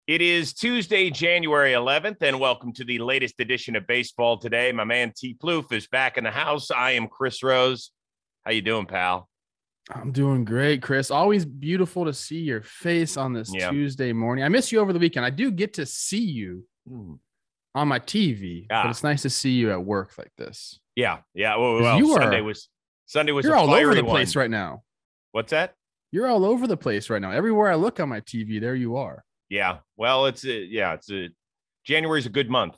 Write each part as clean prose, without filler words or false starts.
It is Tuesday, January 11th, and welcome to the latest edition of Baseball Today. My man T. Plouffe is back in the house. I am Chris Rose. How you doing, pal? I'm doing great, Chris. Always beautiful to see your face on this Tuesday morning. I miss you over the weekend. I do get to see you on my TV, but it's nice to see you at work like this. Yeah. Well, Sunday was you're all over the place right now. What's that? You're all over the place right now. Everywhere I look on my TV, there you are. Yeah. Well, January's a good month.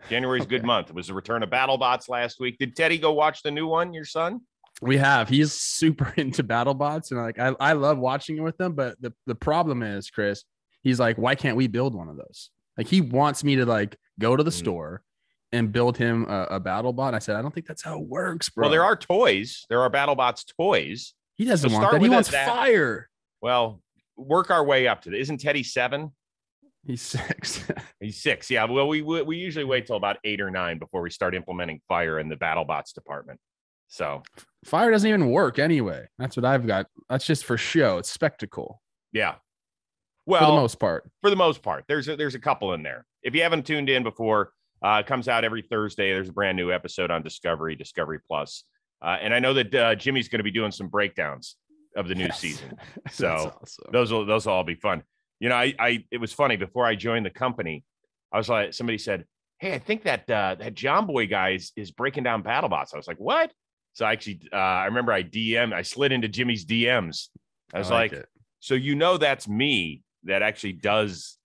January's a good month. It was the return of BattleBots last week. Did Teddy go watch the new one, your son? We have. He's super into BattleBots, and I love watching it with them. But the problem is, Chris, he's like, why can't we build one of those? Like, he wants me to go to the store and build him a BattleBot. I said, I don't think that's how it works, bro. Well, there are toys. There are BattleBots toys. He doesn't want that. He wants fire. Well, work our way up to it. Isn't Teddy 7? He's 6. He's 6. Yeah. Well, we usually wait till about 8 or 9 before we start implementing fire in the BattleBots department. So fire doesn't even work anyway. That's what I've got. That's just for show. It's spectacle. Yeah. Well, for the most part, there's a couple in there. If you haven't tuned in before, it comes out every Thursday. There's a brand new episode on Discovery Plus. And I know that Jimmy's going to be doing some breakdowns of the new season. So awesome. those will all be fun. You know, it was funny before I joined the company. I was like, somebody said, "Hey, I think that JOMBOY guy is breaking down BattleBots." I was like, "What?" So I remember I slid into Jimmy's DMs. I was like, "So that's me that actually does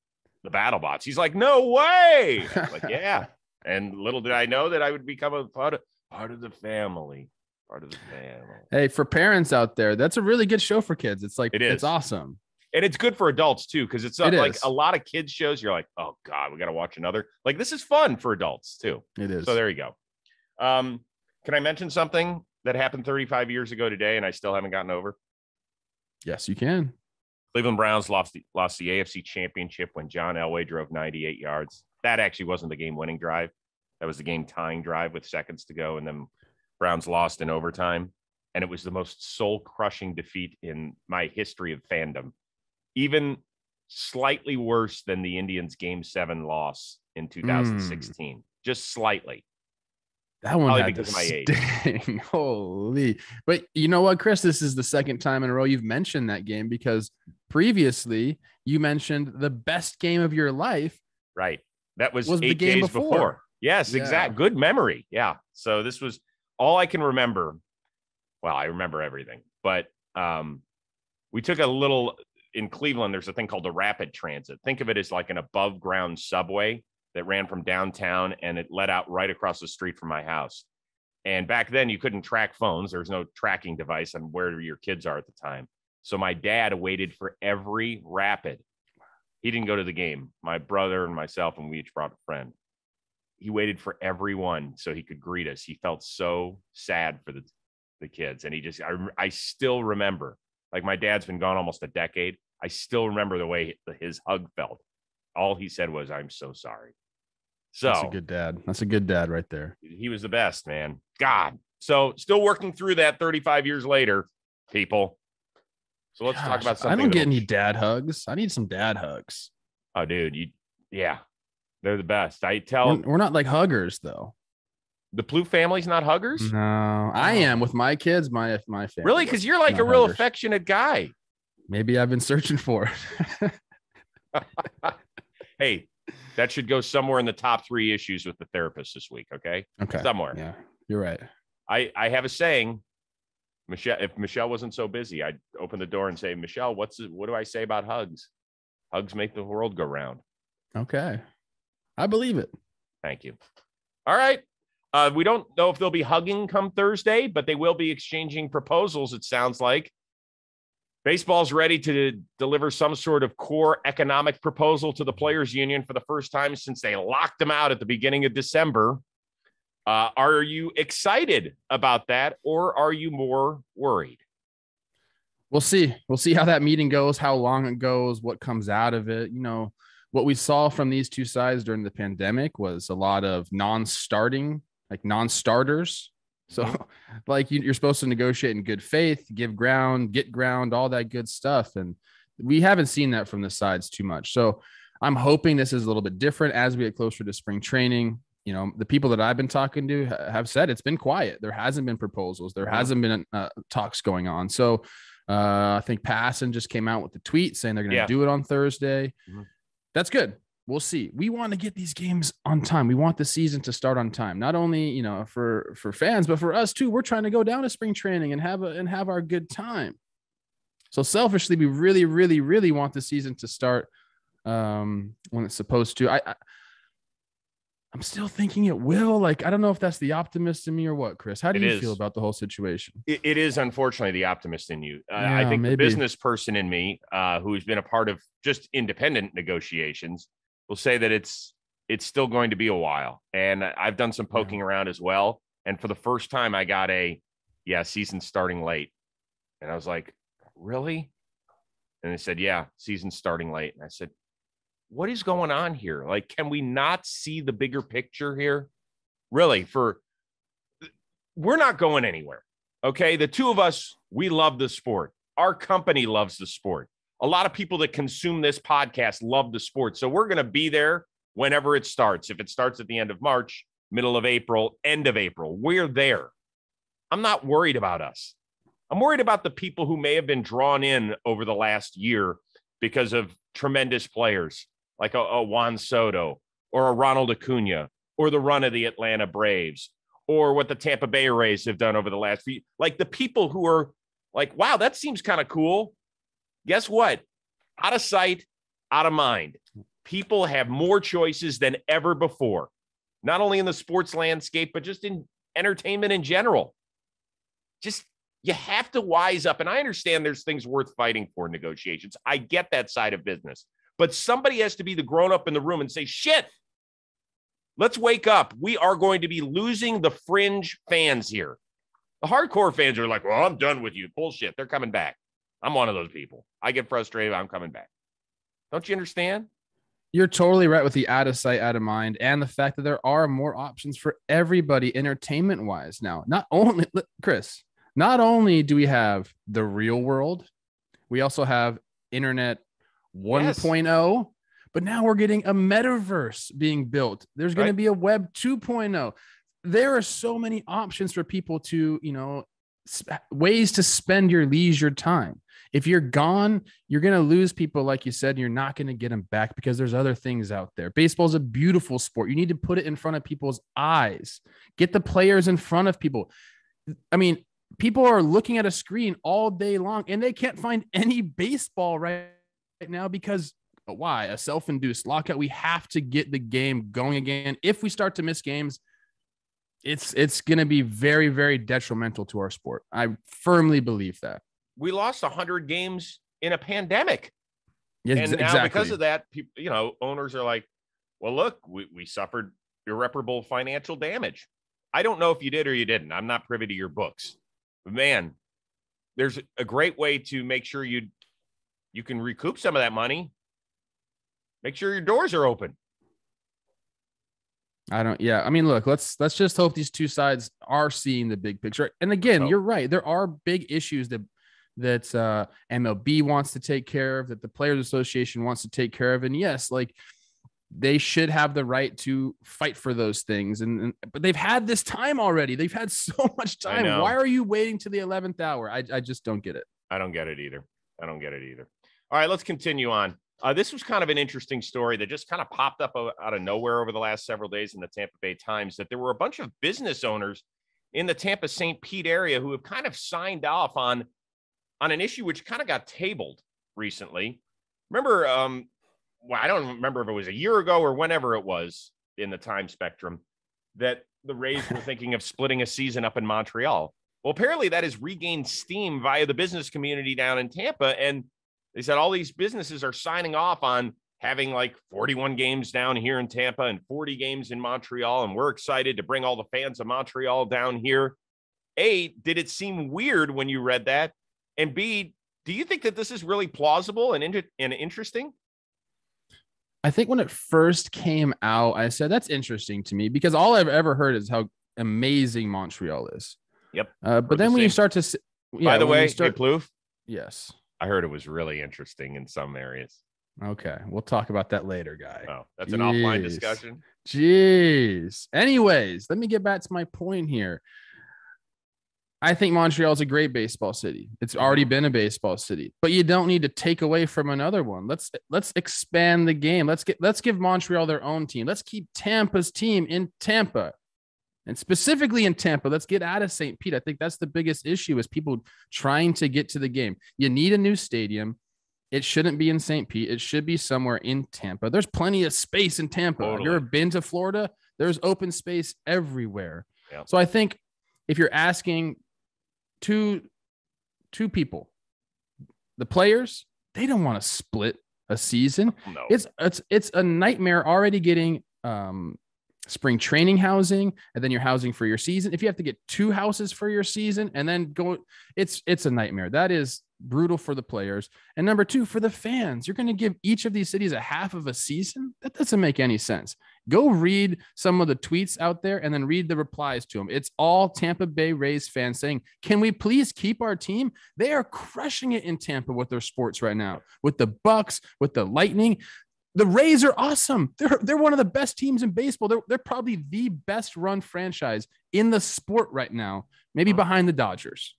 the BattleBots?" He's like, "No way!" I was like, "Yeah." And little did I know that I would become a part of the family. Part of the family. Hey, for parents out there, that's a really good show for kids. It's like, it's awesome. And it's good for adults too, because it's like a lot of kids shows. You're like, oh God, we got to watch another. Like, this is fun for adults too. It is. So there you go. Can I mention something that happened 35 years ago today and I still haven't gotten over? Yes, you can. Cleveland Browns lost the AFC Championship when John Elway drove 98 yards. That actually wasn't the game-winning drive. That was the game-tying drive with seconds to go, and then Browns lost in overtime, and it was the most soul-crushing defeat in my history of fandom. Even slightly worse than the Indians' Game 7 loss in 2016. Just slightly. That one had because of my age. Holy. But you know what, Chris? This is the second time in a row you've mentioned that game, because previously you mentioned the best game of your life. Right. That was 8 days before. Yes, exactly. Good memory. Yeah. So this was all I can remember. Well, I remember everything, but we took a little in Cleveland. There's a thing called the rapid transit. Think of it as like an above ground subway that ran from downtown, and it led out right across the street from my house. And back then you couldn't track phones. There was no tracking device on where your kids are at the time. So my dad waited for every rapid. He didn't go to the game. My brother and myself, and we each brought a friend. He waited for everyone so he could greet us. He felt so sad for the kids. And I still remember, like, my dad's been gone almost a decade. I still remember the way his hug felt. All he said was, "I'm so sorry." So that's a good dad. That's a good dad right there. He was the best, man. God. So still working through that 35 years later, people. So let's talk about something. I don't get any dad hugs. I need some dad hugs. Oh, dude. They're the best. We're not like huggers, though. The Plouffe family's not huggers? No, I am with my kids, my family. Really? Because you're like a real affectionate guy. Maybe I've been searching for it. Hey, that should go somewhere in the top 3 issues with the therapist this week, okay? Okay. Somewhere. Yeah, you're right. I have a saying. Michelle, if Michelle wasn't so busy, I'd open the door and say, "Michelle, what do I say about hugs? Hugs make the world go round." Okay. I believe it. Thank you. All right. We don't know if they'll be hugging come Thursday, but they will be exchanging proposals, it sounds like. Baseball's ready to deliver some sort of core economic proposal to the players' union for the first time since they locked them out at the beginning of December. Are you excited about that, or are you more worried? We'll see. We'll see how that meeting goes, how long it goes, what comes out of it. You know, what we saw from these two sides during the pandemic was a lot of non-starters. So like you're supposed to negotiate in good faith, give ground, get ground, all that good stuff. And we haven't seen that from the sides too much. So I'm hoping this is a little bit different as we get closer to spring training. You know, the people that I've been talking to have said it's been quiet. There hasn't been proposals. There hasn't been talks going on. So I think Passan just came out with the tweet saying they're going to do it on Thursday. That's good. We'll see. We want to get these games on time. We want the season to start on time. Not only, you know, for fans, but for us too. We're trying to go down to spring training and have our good time. So selfishly, we really, really, really want the season to start when it's supposed to. I'm still thinking it will. Like, I don't know if that's the optimist in me or what, Chris. How do you feel about the whole situation? It is, unfortunately, the optimist in you. I think the business person in me, who's been a part of just independent negotiations, will say that it's still going to be a while. And I've done some poking around as well. And for the first time, I got season starting late. And I was like, really? And they said, yeah, season starting late. And I said, what is going on here? Like, can we not see the bigger picture here? Really, we're not going anywhere. Okay. The two of us, we love the sport. Our company loves the sport. A lot of people that consume this podcast love the sport. So we're going to be there whenever it starts. If it starts at the end of March, middle of April, end of April, we're there. I'm not worried about us. I'm worried about the people who may have been drawn in over the last year because of tremendous players like a Juan Soto or a Ronald Acuna or the run of the Atlanta Braves or what the Tampa Bay Rays have done over the last few. Like the people who are like, wow, that seems kind of cool. Guess what? Out of sight, out of mind. People have more choices than ever before, not only in the sports landscape, but just in entertainment in general. Just, you have to wise up. And I understand there's things worth fighting for in negotiations. I get that side of business. But somebody has to be the grown-up in the room and say, shit, let's wake up. We are going to be losing the fringe fans here. The hardcore fans are like, well, I'm done with you. Bullshit. They're coming back. I'm one of those people. I get frustrated. I'm coming back. Don't you understand? You're totally right with the out of sight, out of mind, and the fact that there are more options for everybody entertainment-wise now. Not only, Chris, not only do we have the real world, we also have internet 1.0, but now we're getting a metaverse being built. There's going to be a web 2.0. There are so many options for people to, you know, ways to spend your leisure time. If you're gone, you're going to lose people. Like you said, you're not going to get them back because there's other things out there. Baseball is a beautiful sport. You need to put it in front of people's eyes, get the players in front of people. I mean, people are looking at a screen all day long and they can't find any baseball right now because why? A self-induced lockout. We have to get the game going again. If we start to miss games, it's going to be very, very detrimental to our sport. I firmly believe that. We lost 100 games in a pandemic. Yeah, and now because of that, people, you know, owners are like, well, look, we suffered irreparable financial damage. I don't know if you did or you didn't. I'm not privy to your books. But man, there's a great way to make sure you can recoup some of that money. Make sure your doors are open. I mean, look, let's just hope these two sides are seeing the big picture. And again, you're right. There are big issues that MLB wants to take care of, that the Players Association wants to take care of. And yes, like they should have the right to fight for those things. But they've had this time already. They've had so much time. Why are you waiting to the 11th hour? I just don't get it. I don't get it either. All right, let's continue on. This was kind of an interesting story that just kind of popped up out of nowhere over the last several days in the Tampa Bay Times, that there were a bunch of business owners in the Tampa St. Pete area who have kind of signed off on an issue which kind of got tabled recently. Remember, well, I don't remember if it was a year ago or whenever it was in the time spectrum, that the Rays were thinking of splitting a season up in Montreal. Well, apparently that has regained steam via the business community down in Tampa. And they said all these businesses are signing off on having like 41 games down here in Tampa and 40 games in Montreal. And we're excited to bring all the fans of Montreal down here. A, did it seem weird when you read that? And B, do you think that this is really plausible and interesting? I think when it first came out, I said, that's interesting to me because all I've ever heard is how amazing Montreal is. Yep. But then when you start to, by the way, hey, Plouffe. Yes. I heard it was really interesting in some areas. Okay. We'll talk about that later, guy. Oh, that's an offline discussion. Jeez. Anyways, let me get back to my point here. I think Montreal is a great baseball city. It's already been a baseball city, but you don't need to take away from another one. Let's expand the game. Let's give Montreal their own team. Let's keep Tampa's team in Tampa, and specifically in Tampa. Let's get out of St. Pete. I think that's the biggest issue is people trying to get to the game. You need a new stadium. It shouldn't be in St. Pete. It should be somewhere in Tampa. There's plenty of space in Tampa. Totally. Have you ever been to Florida? There's open space everywhere. Yep. So I think if you're asking two people, the players, they don't want to split a season. No. It's a nightmare already getting spring training housing, and then your housing for your season. If you have to get 2 houses for your season and then go, it's a nightmare. That is brutal for the players. And number 2, for the fans, you're going to give each of these cities a half of a season. That doesn't make any sense. Go read some of the tweets out there and then read the replies to them. It's all Tampa Bay Rays fans saying, can we please keep our team? They are crushing it in Tampa with their sports right now, with the Bucks, with the Lightning. The Rays are awesome. They're one of the best teams in baseball. They're probably the best run franchise in the sport right now, maybe behind the Dodgers.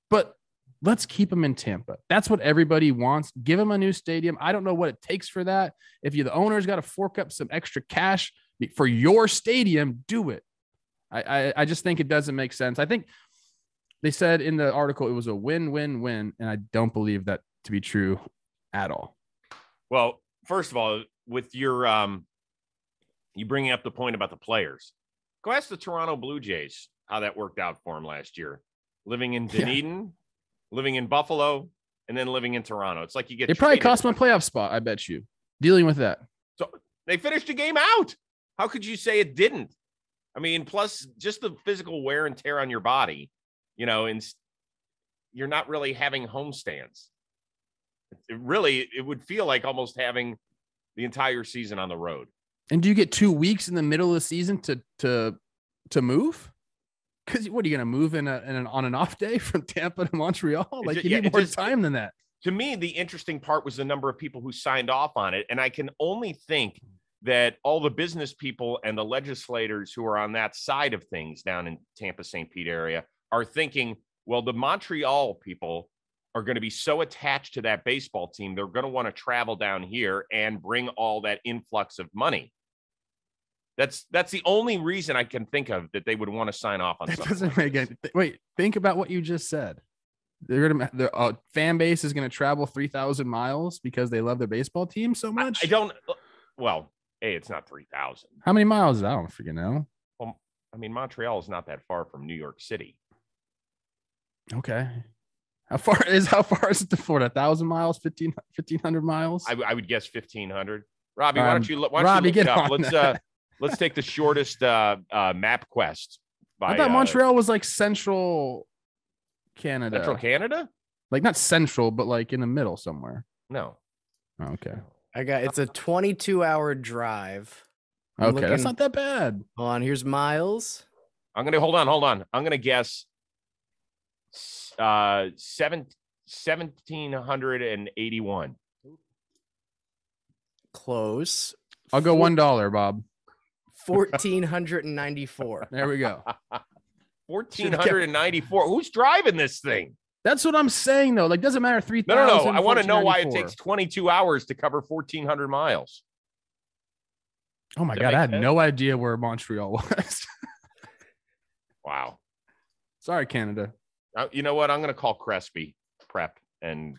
But let's keep them in Tampa. That's what everybody wants. Give them a new stadium. I don't know what it takes for that. If the owner's got to fork up some extra cash for your stadium, do it. I just think it doesn't make sense. I think they said in the article it was a win-win-win, and I don't believe that to be true at all. Well, first of all, with your you bringing up the point about the players, go ask the Toronto Blue Jays how that worked out for them last year. Living in Dunedin, living in Buffalo, and then living in Toronto. It's like you get. It probably cost them a playoff spot, I bet you, dealing with that. So they finished a game out. How could you say it didn't? I mean, plus just the physical wear and tear on your body, and you're not really having homestands. It would feel like almost having the entire season on the road. And do you get 2 weeks in the middle of the season to move? Because what are you going to move on an off day from Tampa to Montreal? Like you need more time than that. To me, the interesting part was the number of people who signed off on it. And I can only think that all the business people and the legislators who are on that side of things down in Tampa, St. Pete area are thinking, well, the Montreal people are going to be so attached to that baseball team, they're going to want to travel down here and bring all that influx of money. That's the only reason I can think of that they would want to sign off on. That doesn't make any. Wait, think about what you just said. The fan base is going to travel 3,000 miles because they love their baseball team so much. It's not 3,000. How many miles is that? I don't freaking know. Well, I mean, Montreal is not that far from New York City. Okay. How far is it to Florida? 1,000 miles, 1,500 miles? I would guess 1,500. Robbie, why don't you look it up? Let's take the shortest map quest. I thought Montreal was like central Canada. Central Canada? Like not central, but like in the middle somewhere. No. Oh, okay. It's a 22-hour drive. That's not that bad. Hold on, here's miles. Hold on. I'm gonna guess 1,781. Close. I'll go $1, Bob. 1,494. There we go. 1,494. Who's driving this thing? That's what I'm saying, though. Like, doesn't matter. 3,000. No. I want to know why it takes 22 hours to cover 1,400 miles. Oh my God, I had no idea where Montreal was. Wow. Sorry, Canada. You know what? I'm going to call Crespi Prep and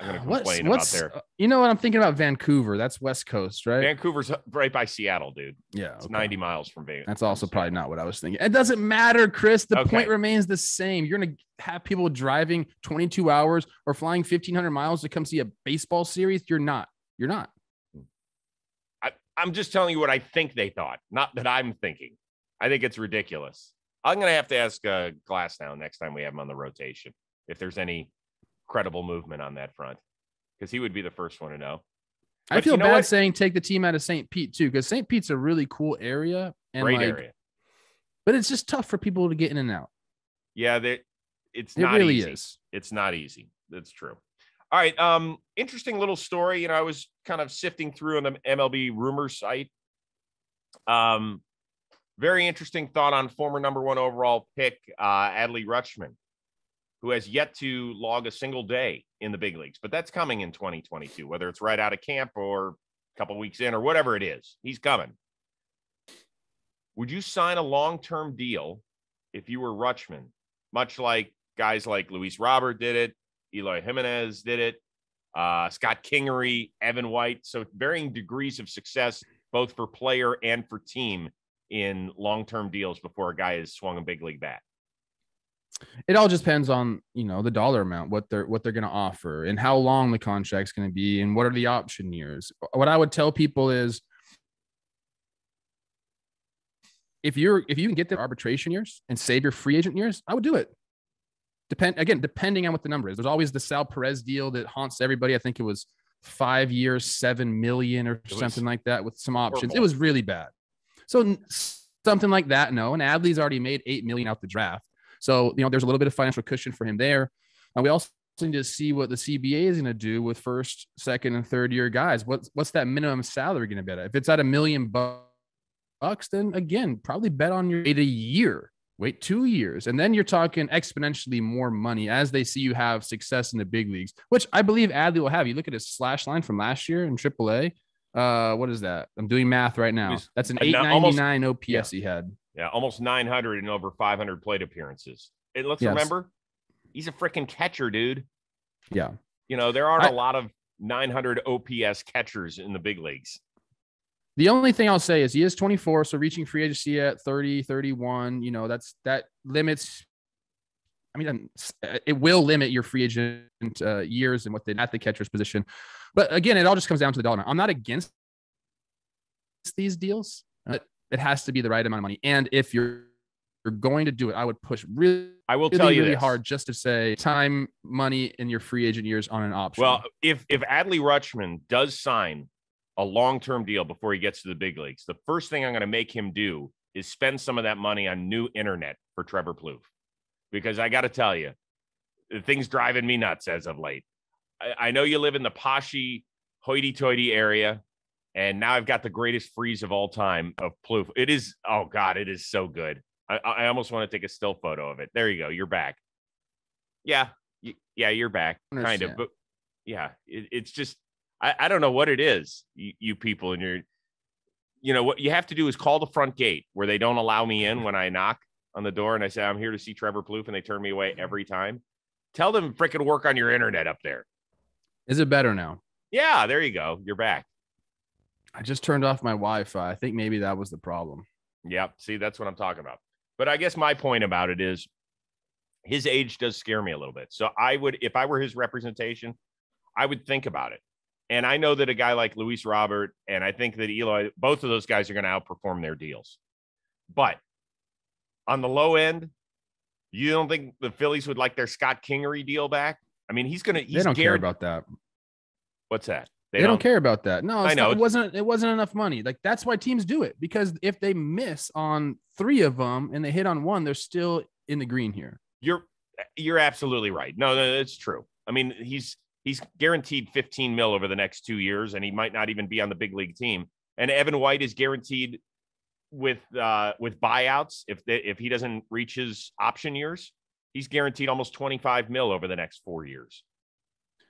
I'm going to complain about there. You know what? I'm thinking about Vancouver. That's West Coast, right? Vancouver's right by Seattle, dude. Yeah. It's 90 miles from Vancouver. That's also probably not what I was thinking. It doesn't matter, Chris. The point remains the same. You're going to have people driving 22 hours or flying 1,500 miles to come see a baseball series. You're not. I'm just telling you what I think they thought, not that I'm thinking. I think it's ridiculous. I'm going to have to ask Glass now next time we have him on the rotation if there's any credible movement on that front, because he would be the first one to know. But I feel bad saying take the team out of St. Pete too, because St. Pete's a really cool area. And great area. But it's just tough for people to get in and out. Yeah, it really is. It's not easy. That's true. All right. Interesting little story. I was kind of sifting through on the MLB rumors site. Very interesting thought on former number 1 overall pick, Adley Rutschman, who has yet to log a single day in the big leagues, but that's coming in 2022, whether it's right out of camp or a couple weeks in or whatever it is, he's coming. Would you sign a long-term deal if you were Rutschman, much like guys like Luis Robert did it, Eloy Jimenez did it, Scott Kingery, Evan White, so varying degrees of success, both for player and for team in long-term deals before a guy has swung a big league bat? It all just depends on, the dollar amount, what they're going to offer and how long the contract's going to be and what are the option years. What I would tell people is if you can get the arbitration years and save your free agent years, I would do it. Depending on what the number is. There's always the Sal Perez deal that haunts everybody. I think it was 5 years, $7 million or something like that with some options. Horrible. It was really bad. So something like that, no. And Adley's already made $8 million out the draft. So, there's a little bit of financial cushion for him there. And we also need to see what the CBA is going to do with first, second, and third year guys. What's that minimum salary going to be at? If it's at $1 million, then again, probably bet on your 8 a year. Wait 2 years. And then you're talking exponentially more money as they see you have success in the big leagues, which I believe Adley will have. You look at his slash line from last year in AAA. What is that? I'm doing math right now. That's an 899 OPS he had. Yeah, almost 900 and over 500 plate appearances. And let's remember, he's a freaking catcher, dude. Yeah. There aren't a lot of 900 OPS catchers in the big leagues. The only thing I'll say is he is 24, so reaching free agency at 30, 31, that limits. I mean, it will limit your free agent years and what they at the catcher's position. But again, it all just comes down to the dollar. I'm not against these deals. It has to be the right amount of money. And if you're going to do it, I would push really hard just to say time, money, and your free agent years on an option. Well, if Adley Rutschman does sign a long-term deal before he gets to the big leagues, the first thing I'm going to make him do is spend some of that money on new internet for Trevor Plouffe. Because I got to tell you, the thing's driving me nuts as of late. I know you live in the poshy, hoity-toity area, and now I've got the greatest freeze of all time of Plouffe. It is, oh God, it is so good. I almost want to take a still photo of it. There you go. You're back. Yeah, you're back. Kind of. But yeah, it's just, I don't know what it is, you people, and what you have to do is call the front gate where they don't allow me in when I knock on the door and I say, I'm here to see Trevor Plouffe, and they turn me away every time. Tell them freaking work on your internet up there. Is it better now? Yeah, there you go. You're back. I just turned off my Wi-Fi. I think maybe that was the problem. Yep. See, that's what I'm talking about. But I guess my point about it is his age does scare me a little bit. So I would, if I were his representation, I would think about it. And I know that a guy like Luis Robert, and I think that Eloy, both of those guys are going to outperform their deals. But on the low end, you don't think the Phillies would like their Scott Kingery deal back? I mean, they don't care about that. What's that? They don't care about that. No, I know. It wasn't enough money. Like, that's why teams do it, because if they miss on 3 of them and they hit on 1, they're still in the green here. You're absolutely right. No, it's true. I mean, he's guaranteed 15 mil over the next 2 years, and he might not even be on the big league team. And Evan White is guaranteed with buyouts. If he doesn't reach his option years, he's guaranteed almost 25 mil over the next 4 years.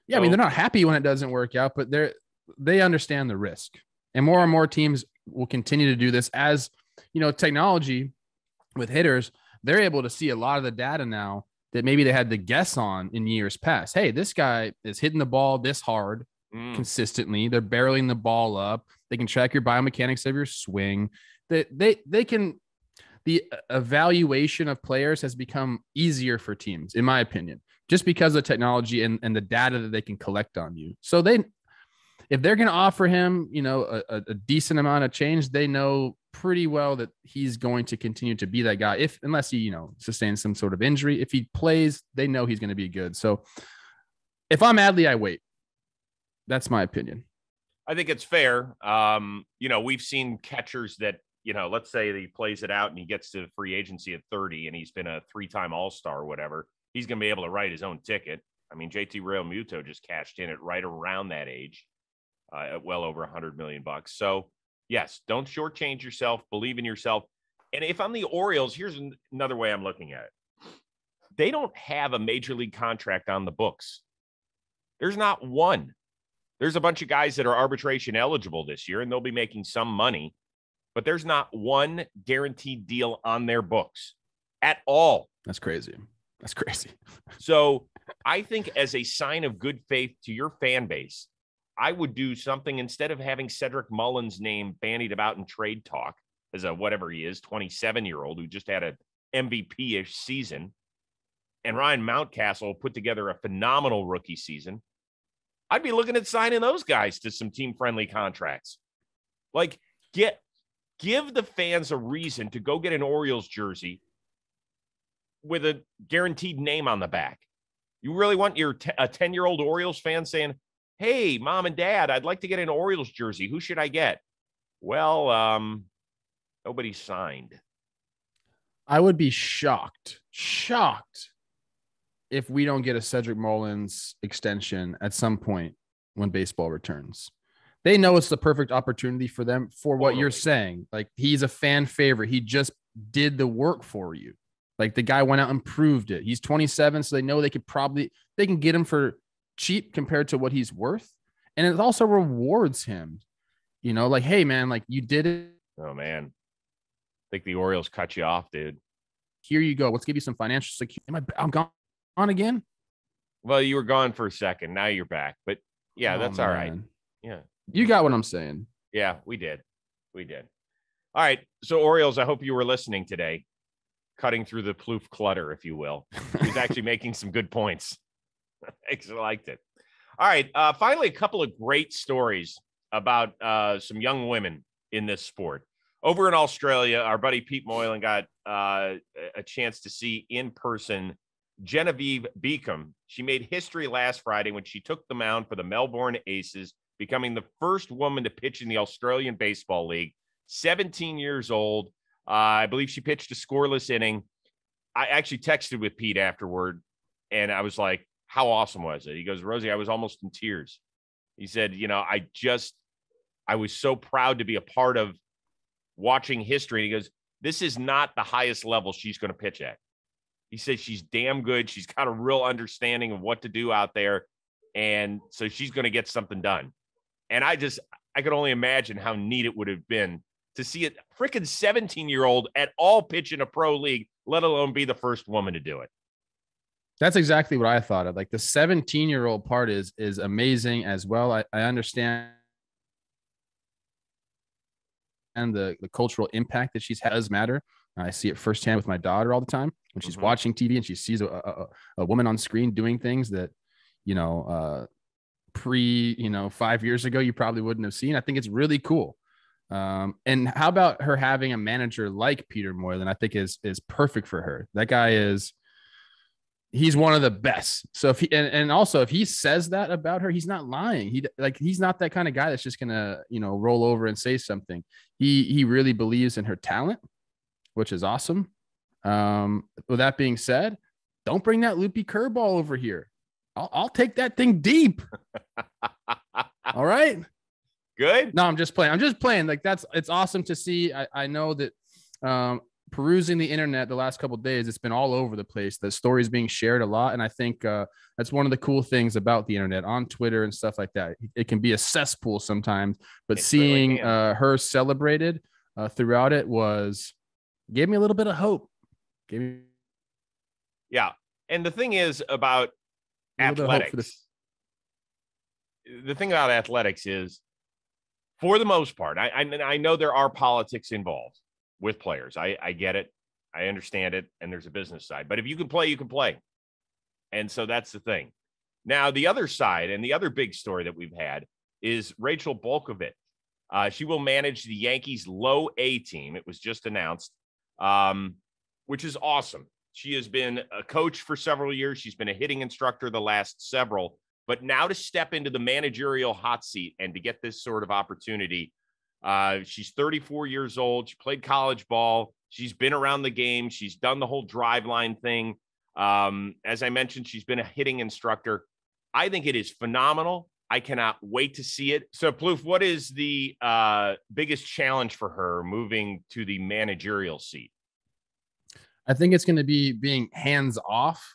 Yeah, I mean, they're not happy when it doesn't work out, but they understand the risk. And more teams will continue to do this as, technology with hitters, they're able to see a lot of the data now that maybe they had to guess on in years past. Hey, this guy is hitting the ball this hard consistently. They're barreling the ball up. They can track your biomechanics of your swing. They can. The evaluation of players has become easier for teams, in my opinion, just because of technology and the data that they can collect on you. So if they're going to offer him, a decent amount of change, they know pretty well that he's going to continue to be that guy. Unless he, sustains some sort of injury, if he plays, they know he's going to be good. So if I'm Adley, I wait. That's my opinion. I think it's fair. We've seen catchers that, let's say that he plays it out and he gets to free agency at 30 and he's been a 3-time All-Star or whatever. He's going to be able to write his own ticket. I mean, JT Realmuto just cashed in at right around that age, at well over $100 million. So, yes, don't shortchange yourself. Believe in yourself. And if I'm the Orioles, here's another way I'm looking at it. They don't have a major league contract on the books. There's not one. There's a bunch of guys that are arbitration eligible this year, and they'll be making some money, but there's not one guaranteed deal on their books at all. That's crazy. That's crazy. So I think as a sign of good faith to your fan base, I would do something instead of having Cedric Mullins' name bandied about in trade talk as a whatever he is, 27-year-old who just had an MVP-ish season, and Ryan Mountcastle put together a phenomenal rookie season. I'd be looking at signing those guys to some team-friendly contracts. Like, give the fans a reason to go get an Orioles jersey with a guaranteed name on the back. You really want a 10-year-old Orioles fan saying, hey, mom and dad, I'd like to get an Orioles jersey. Who should I get? Well, nobody signed. I would be shocked if we don't get a Cedric Mullins extension at some point when baseball returns. They know it's the perfect opportunity for them for what you're saying. Like, he's a fan favorite. He just did the work for you. Like, the guy went out and proved it. He's 27, so they know they can get him for cheap compared to what he's worth. And it also rewards him, like, hey man, like, you did it. Oh man. I think the Orioles cut you off, dude. Here you go. Let's give you some financial security. I'm gone again. Well, you were gone for a second. Now you're back, but yeah, that's all right. Yeah. You got what I'm saying. Yeah, we did. All right. So Orioles, I hope you were listening today, cutting through the Plouffe clutter, if you will. He's actually making some good points. I liked it. All right. Finally, a couple of great stories about some young women in this sport. Over in Australia, our buddy Pete Moylan got a chance to see in person Genevieve Beckham. She made history last Friday when she took the mound for the Melbourne Aces, becoming the first woman to pitch in the Australian Baseball League. 17 years old. I believe she pitched a scoreless inning. I actually texted with Pete afterward, and I was like, how awesome was it? He goes, Rosie, I was almost in tears. He said, I was so proud to be a part of watching history. And he goes, this is not the highest level she's going to pitch at. He says she's damn good. She's got a real understanding of what to do out there. And so she's going to get something done. And I could only imagine how neat it would have been to see a freaking 17-year-old at all pitch in a pro league, let alone be the first woman to do it. That's exactly what I thought of. Like, the 17-year-old part is amazing as well. I understand and the cultural impact that she's had does matter. I see it firsthand with my daughter all the time when she's watching TV and she sees a woman on screen doing things that, pre 5 years ago, you probably wouldn't have seen. I think it's really cool. And how about her having a manager like Peter Moylan? I think is perfect for her. That guy he's one of the best. So if he, and also if he says that about her, he's not lying. He's not that kind of guy that's just gonna, roll over and say something. He really believes in her talent, which is awesome. With that being said, don't bring that loopy curveball over here. I'll take that thing deep. All right. Good. No, I'm just playing. Like, it's awesome to see. I know that, perusing the internet the last couple of days, it's been all over the place. The story is being shared a lot. And I think that's one of the cool things about the internet on Twitter and stuff like that. It can be a cesspool sometimes, but seeing her celebrated throughout it gave me a little bit of hope. Yeah. And the thing is about athletics. The thing about athletics is, for the most part, I know there are politics involved with players. I get it. I understand it. And there's a business side. But if you can play, you can play. And so that's the thing. Now, the other side and the other big story that we've had is Rachel Bulkovich. She will manage the Yankees' low A team. It was just announced, which is awesome. She has been a coach for several years. She's been a hitting instructor the last several. But now to step into the managerial hot seat and to get this sort of opportunity, she's 34 years old. She played college ball. She's been around the game. She's done the whole drive line thing. As I mentioned, she's been a hitting instructor. I think it is phenomenal. I cannot wait to see it. So, Plouffe, what is the biggest challenge for her moving to the managerial seat? I think it's going to be being hands off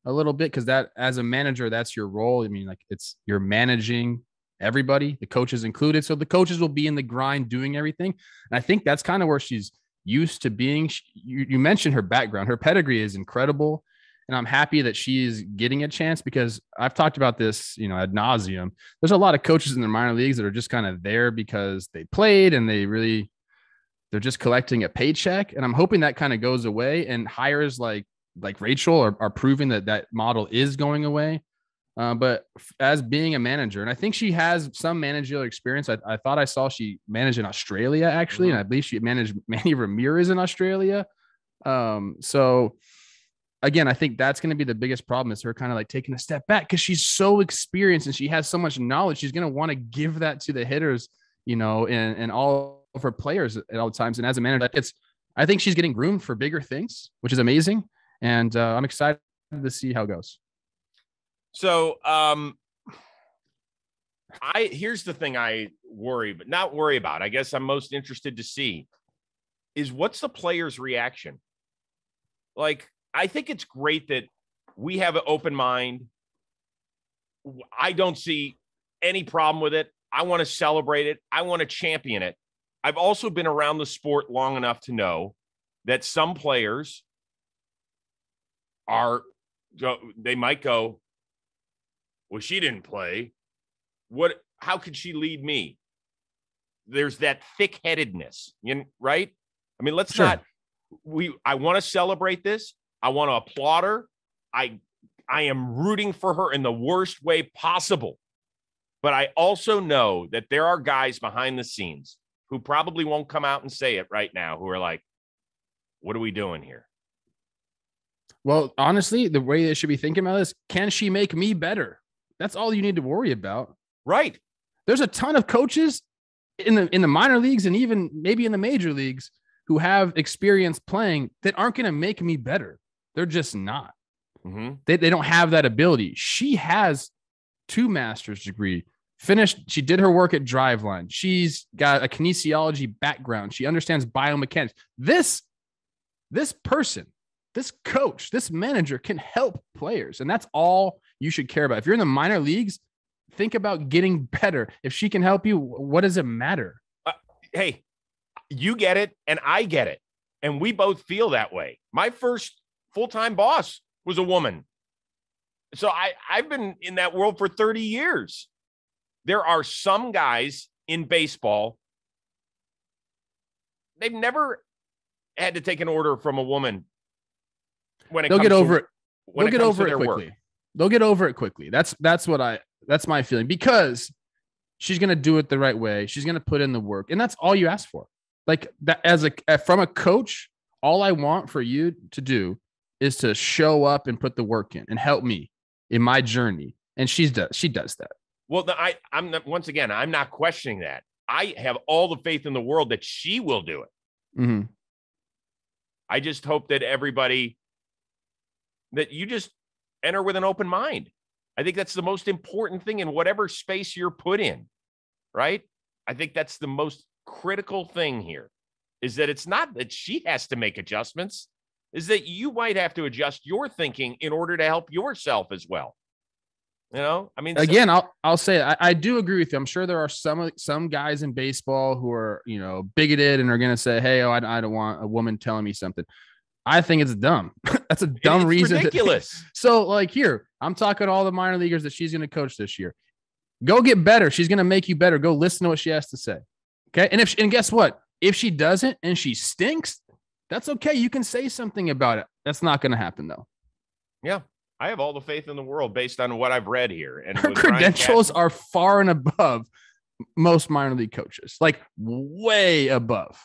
a little bit, because that, as a manager, that's your role. I mean, like, you're managing everybody, the coaches included. So the coaches will be in the grind doing everything. And I think that's kind of where she's used to being. You mentioned her background. Her pedigree is incredible. And I'm happy that she's getting a chance, because I've talked about this, ad nauseum. There's a lot of coaches in the minor leagues that are just kind of there because they played and they're just collecting a paycheck. And I'm hoping that kind of goes away, and hires like Rachel are proving that model is going away. But as being a manager, and I think she has some managerial experience. I thought I saw she managed in Australia, actually. And I believe she managed Manny Ramirez in Australia. So again, I think that's going to be the biggest problem, is her kind of like taking a step back, because she's so experienced and she has so much knowledge. She's going to want to give that to the hitters, and all of her players at all times. And as a manager, I think she's getting groomed for bigger things, which is amazing. And I'm excited to see how it goes. So here's the thing I not worry about. I guess I'm most interested to see is what's the player's reaction. Like, I think it's great that we have an open mind. I don't see any problem with it. I want to celebrate it. I want to champion it. I've also been around the sport long enough to know that some players they might go, well, she didn't play. How could she lead me? There's that thick-headedness, right? I mean, let's not, I want to celebrate this. I want to applaud her. I am rooting for her in the worst way possible. But I also know that there are guys behind the scenes who probably won't come out and say it right now, who are like, what are we doing here? Well, honestly, the way they should be thinking about this, can she make me better? That's all you need to worry about. Right. There's a ton of coaches in the minor leagues, and even maybe in the major leagues, who have experience playing, that aren't going to make me better. They're just not. Mm-hmm. They don't have that ability. She has 2 master's degree, finished. She did her work at Driveline. She's got a kinesiology background. She understands biomechanics. This person, this coach, this manager can help players. And that's all you should care about. If you're in the minor leagues, think about getting better. If she can help you, what does it matter? Hey, you get it and I get it. And we both feel that way. My first full-time boss was a woman. So I've been in that world for 30 years. There are some guys in baseball, they've never had to take an order from a woman. They'll get over it. They'll get over it quickly. They'll get over it quickly. That's my feeling, because she's going to do it the right way. She's going to put in the work, and that's all you ask for. Like that, from a coach, all I want for you to do is to show up and put the work in and help me in my journey. And she does that. Well, I'm not, once again, I'm not questioning that. I have all the faith in the world that she will do it. Mm-hmm. I just hope that that you just enter with an open mind. I think that's the most important thing in whatever space you're put in, right? I think that's the most critical thing here, is that it's not that she has to make adjustments, is that you might have to adjust your thinking in order to help yourself as well. I mean, again, I'll say I do agree with you. I'm sure there are some guys in baseball who are, bigoted and are going to say, hey, I don't want a woman telling me something. I think it's dumb. That's a dumb reason. Ridiculous. So like here, I'm talking to all the minor leaguers that she's going to coach this year. Go get better. She's going to make you better. Go listen to what she has to say. Okay. And guess what? If she doesn't and she stinks, that's okay. You can say something about it. That's not going to happen though. Yeah. I have all the faith in the world based on what I've read here. And her credentials are far and above most minor league coaches, like way above.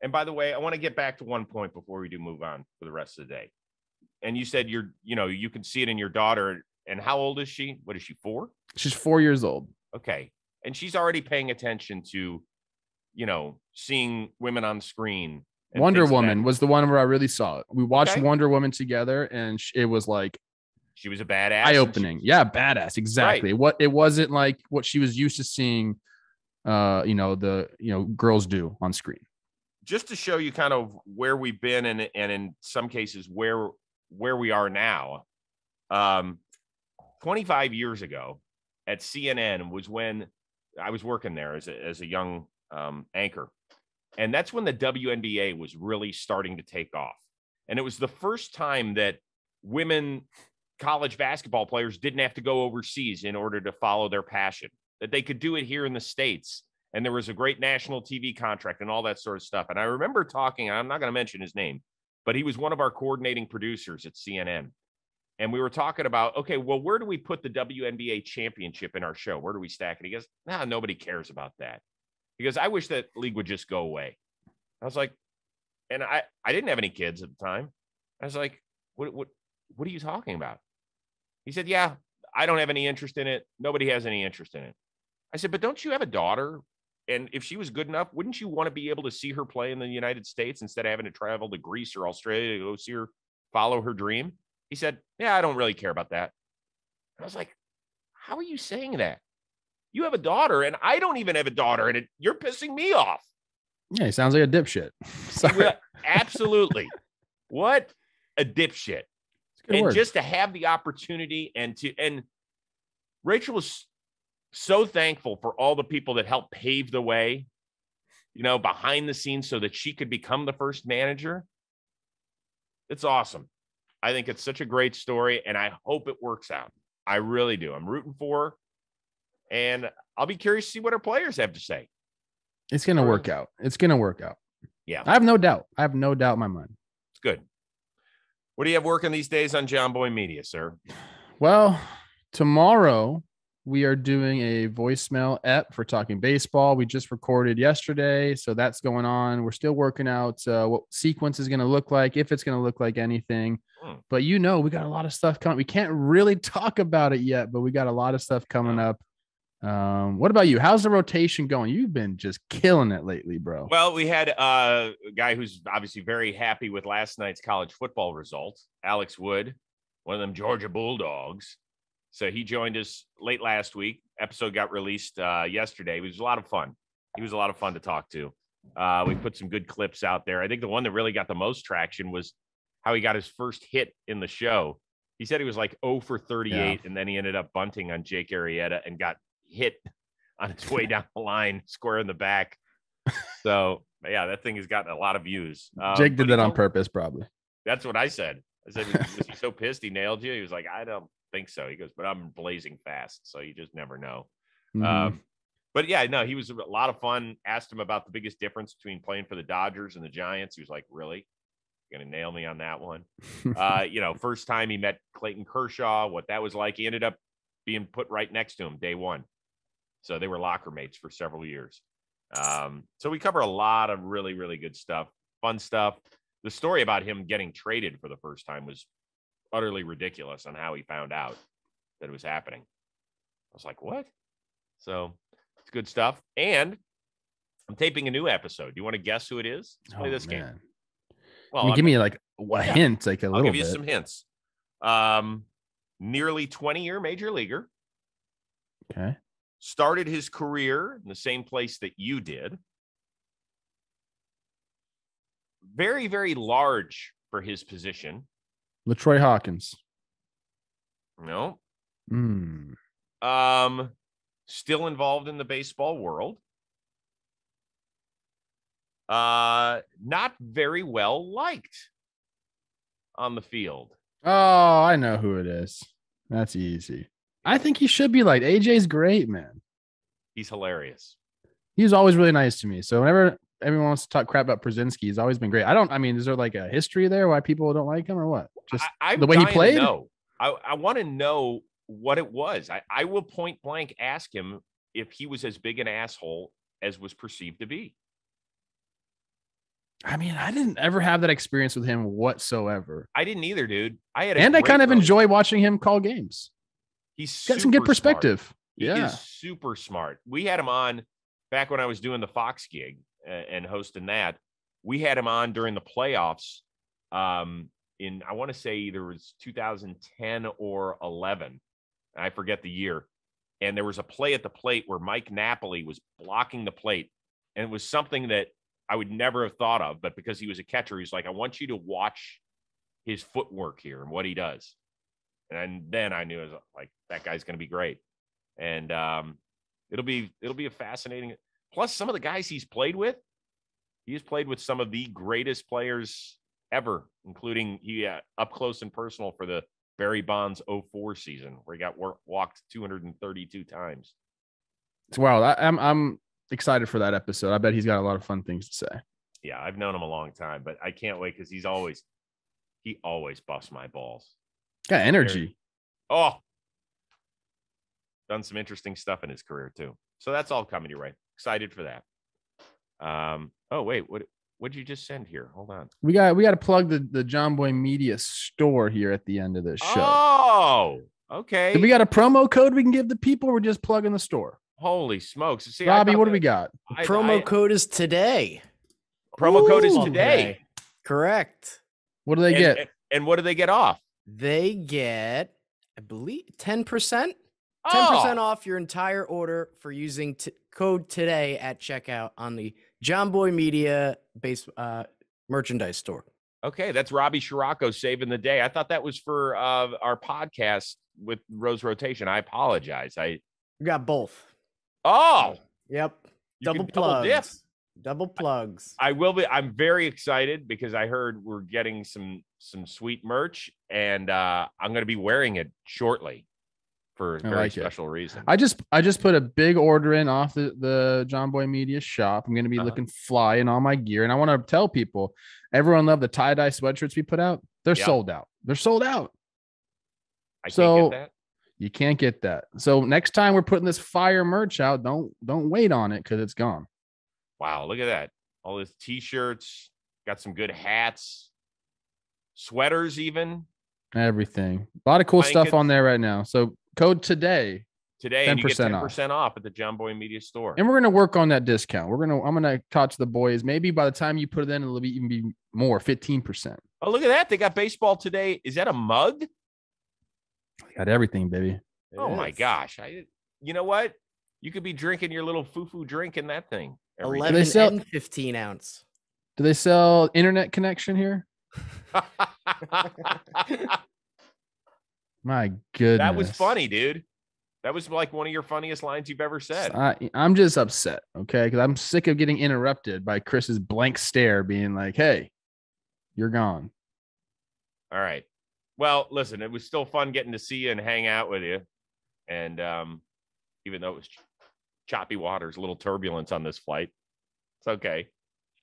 And by the way, I want to get back to one point before we do move on for the rest of the day. And you said you can see it in your daughter. And how old is she? What is she, 4? She's 4 years old. Okay. And she's already paying attention to, seeing women on screen Wonder Woman was the one where I really saw it. We watched Wonder Woman together, and it was like she was a badass, eye-opening. Yeah, badass. Exactly. Right. What it wasn't like what she was used to seeing, girls do on screen. Just to show you kind of where we've been, and in some cases where we are now. 25 years ago at CNN was when I was working there as a young anchor. And that's when the WNBA was really starting to take off. And it was the first time that women college basketball players didn't have to go overseas in order to follow their passion, that they could do it here in the States. And there was a great national TV contract and all that sort of stuff. And I remember talking, I'm not going to mention his name, but he was one of our coordinating producers at CNN. And we were talking about, okay, well, where do we put the WNBA championship in our show? Where do we stack it? He goes, nobody cares about that. He goes, I wish that league would just go away. I was like, and I didn't have any kids at the time. I was like, what are you talking about? He said, yeah, I don't have any interest in it. Nobody has any interest in it. I said, but don't you have a daughter? And if she was good enough, wouldn't you want to be able to see her play in the United States instead of having to travel to Greece or Australia to go see her, follow her dream? He said, yeah, I don't really care about that. I was like, how are you saying that? You have a daughter, and I don't even have a daughter, and you're pissing me off. Yeah, he sounds like a dipshit. Sorry. Absolutely. What a dipshit. And word. Just to have the opportunity and Rachel was so thankful for all the people that helped pave the way, behind the scenes so that she could become the first manager. It's awesome. I think it's such a great story, and I hope it works out. I really do. I'm rooting for her, and I'll be curious to see what our players have to say. It's going to work out. It's going to work out. Yeah. I have no doubt. In my mind. It's good. What do you have working these days on JOMBOY Media, sir? Well, tomorrow we are doing a voicemail ep for Talking Baseball. We just recorded yesterday, so that's going on. We're still working out what sequence is going to look like, if it's going to look like anything. But we got a lot of stuff coming. We can't really talk about it yet, but we got a lot of stuff coming up. What about you? How's the rotation going? You've been just killing it lately, bro. Well, we had a guy who's obviously very happy with last night's college football results, Alex Wood, one of them Georgia Bulldogs. So he joined us late last week. Episode got released yesterday. It was a lot of fun. He was a lot of fun to talk to. We put some good clips out there. I think the one that really got the most traction was how he got his first hit in the show. He said he was like 0 for 38, and then he ended up bunting on Jake Arrieta and got hit on its way down the line, square in the back. So, yeah, that thing has gotten a lot of views. Jake did that on purpose, probably. That's what I said. I said, was he so pissed he nailed you? He was like, I don't think so. He goes, but I'm blazing fast, so you just never know. Mm-hmm. But yeah, no, he was a lot of fun. Asked him about the biggest difference between playing for the Dodgers and the Giants. He was like, really? You're going to nail me on that one. First time he met Clayton Kershaw, what that was like. He ended up being put right next to him day one. So they were locker mates for several years. So we cover a lot of really, really good stuff, fun stuff. The story about him getting traded for the first time was utterly ridiculous on how he found out that it was happening. I was like, what? So it's good stuff. And I'm taping a new episode. Do you want to guess who it is? Let's play this game. Well, give me like a hint, like a little bit. I'll give you some hints. Nearly 20-year major leaguer. Okay. Started his career in the same place that you did. Very, very large for his position. LaTroy Hawkins. No. Mm. Still involved in the baseball world. Not very well liked on the field. Oh, I know who it is. That's easy. I think he should be like AJ's great, man. He's hilarious. He's always really nice to me. So whenever everyone wants to talk crap about Przinsky, he's always been great. Is there like a history there why people don't like him or what? Just the way he played? I want to know what it was. I will point blank ask him if he was as big an asshole as was perceived to be. I didn't ever have that experience with him whatsoever. I didn't either, dude. I kind of enjoy watching him call games. He's got some good perspective. Smart. He is super smart. We had him on back when I was doing the Fox gig and hosting that. we had him on during the playoffs in, I want to say either it was 2010 or 11. I forget the year. And there was a play at the plate where Mike Napoli was blocking the plate. And it was something that I would never have thought of, but because he was a catcher, he's like, I want you to watch his footwork here and what he does. And then I knew, I was like, that guy's going to be great. And it'll be a fascinating. Plus, some of the guys he's played with, he has played with some of the greatest players ever, including he up close and personal for the Barry Bonds 04 season, where he got walked 232 times. It's wild. I'm excited for that episode. I bet he's got a lot of fun things to say. Yeah, I've known him a long time, but I can't wait because he always busts my balls. Got energy. Oh, done some interesting stuff in his career too. So that's all coming your way. Excited for that. Oh wait, what'd you just send here? Hold on. We got to plug the JOMBOY Media store here at the end of this show. Oh, okay. Do we got a promo code we can give the people? Or we're just plugging the store. Holy smokes! See, Robbie, what do we got? Promo code is today. Promo code is today. Correct. What do they get? And what do they get off? They get, I believe, 10%. 10% off your entire order for using code today at checkout on the JOMBOY Media base merchandise store. Okay, that's Robbie Scirocco saving the day. I thought that was for our podcast with Rose Rotation. I apologize. We got both. Oh, yep. Double plugs. Double plugs. I will be. I'm very excited because I heard we're getting some sweet merch, and I'm going to be wearing it shortly for a very special reason. I just put a big order in off the JOMBOY Media shop. I'm going to be looking fly in all my gear, and I want to tell people, everyone loved the tie-dye sweatshirts we put out. They're sold out. They're sold out. I can't get that. You can't get that. So next time we're putting this fire merch out, don't wait on it because it's gone. Wow, look at that. All these t-shirts, got some good hats, sweaters even. Everything. A lot of cool stuff on there right now. So code today, and you get 10% off at the JOMBOY Media store. And we're going to work on that discount. I'm going to talk to the boys. Maybe by the time you put it in, it'll even be more, 15%. Oh, look at that. They got baseball today. Is that a mug? Got everything, baby. My gosh. You know what? You could be drinking your little foo-foo drink in that thing. 11 and 15 ounce. Do they sell internet connection here? My goodness. That was funny, dude. That was like one of your funniest lines you've ever said. I'm just upset, okay? Because I'm sick of getting interrupted by Chris's blank stare being like, hey, you're gone. All right. Well, listen, it was still fun getting to see you and hang out with you. And even though it was choppy waters, a little turbulence on this flight, it's okay.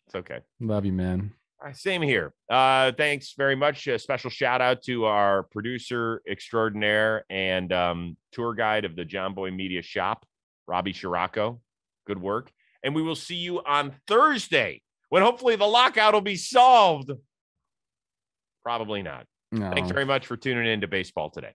It's okay. Love you, man. All right, same here. Thanks very much. A special shout out to our producer extraordinaire and tour guide of the JOMBOY Media shop, Robbie Scirocco. Good work. And we will see you on Thursday when hopefully the lockout will be solved. Probably not. No. Thanks very much for tuning in to Baseball Today.